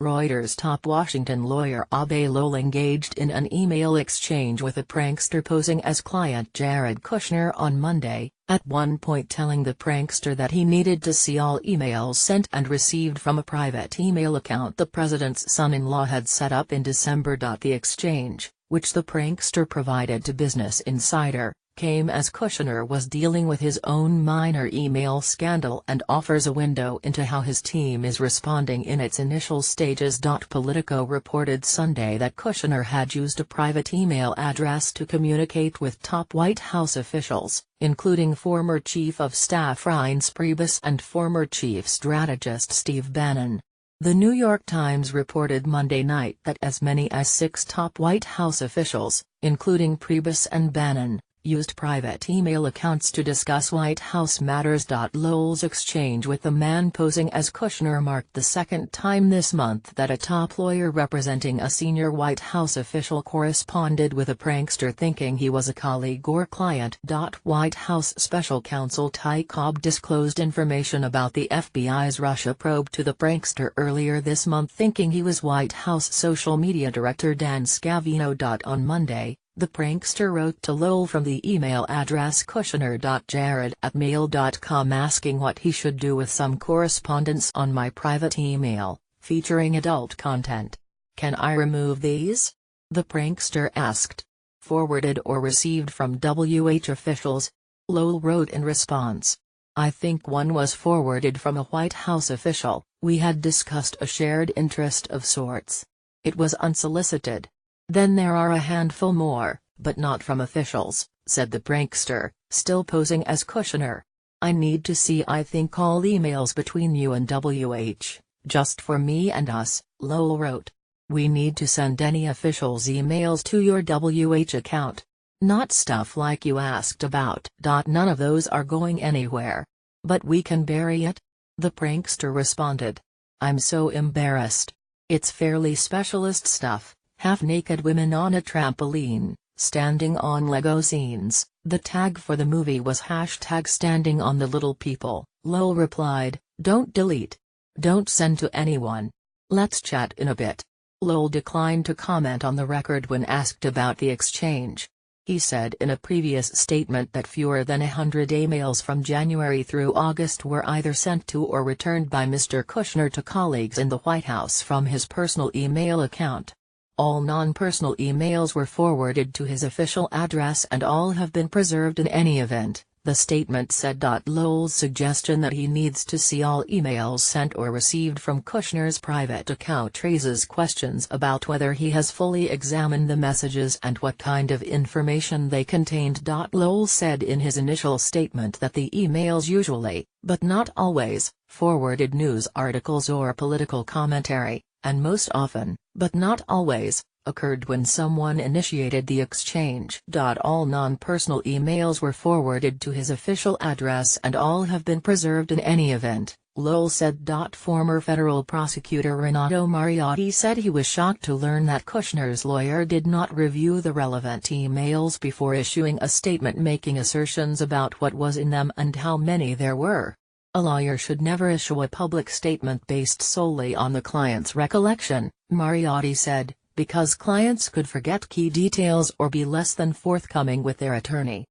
Reuters top Washington lawyer Abe Lowell engaged in an email exchange with a prankster posing as client Jared Kushner on Monday, at one point telling the prankster that he needed to see all emails sent and received from a private email account the president's son-in-law had set up in December. The exchange, which the prankster provided to Business Insider, came as Kushner was dealing with his own minor email scandal and offers a window into how his team is responding in its initial stages. Politico reported Sunday that Kushner had used a private email address to communicate with top White House officials, including former Chief of Staff Reince Priebus and former Chief Strategist Steve Bannon. The New York Times reported Monday night that as many as 6 top White House officials, including Priebus and Bannon, used private email accounts to discuss White House matters. Lowell's exchange with the man posing as Kushner marked the second time this month that a top lawyer representing a senior White House official corresponded with a prankster thinking he was a colleague or client. White House Special Counsel Ty Cobb disclosed information about the FBI's Russia probe to the prankster earlier this month thinking he was White House social media director Dan Scavino. On Monday, the prankster wrote to Lowell from the email address kushner.jared@mail.com asking what he should do with some correspondence on my private email, featuring adult content. "Can I remove these?" the prankster asked. "Forwarded or received from WH officials," Lowell wrote in response. "I think one was forwarded from a White House official. We had discussed a shared interest of sorts. It was unsolicited. Then there are a handful more, but not from officials," said the prankster, still posing as Kushner. "I need to see I think all emails between you and WH, just for me and us," Lowell wrote. "We need to send any officials' emails to your WH account. Not stuff like you asked about. None of those are going anywhere. But we can bury it?" the prankster responded. "I'm so embarrassed. It's fairly specialist stuff. Half-naked women on a trampoline, standing on Lego scenes." The tag for the movie was #standing on the little people, Lowell replied. "Don't delete. Don't send to anyone. Let's chat in a bit." Lowell declined to comment on the record when asked about the exchange. He said in a previous statement that fewer than 100 emails from January through August were either sent to or returned by Mr. Kushner to colleagues in the White House from his personal email account. All non-personal emails were forwarded to his official address and all have been preserved in any event, the statement said. Lowell's suggestion that he needs to see all emails sent or received from Kushner's private account raises questions about whether he has fully examined the messages and what kind of information they contained. Lowell said in his initial statement that the emails usually, but not always, forwarded news articles or political commentary, and most often, but not always, occurred when someone initiated the exchange. All non-personal emails were forwarded to his official address and all have been preserved in any event, Lowell said. Former federal prosecutor Renato Mariotti said he was shocked to learn that Kushner's lawyer did not review the relevant emails before issuing a statement making assertions about what was in them and how many there were. "A lawyer should never issue a public statement based solely on the client's recollection," Mariotti said, "because clients could forget key details or be less than forthcoming with their attorney.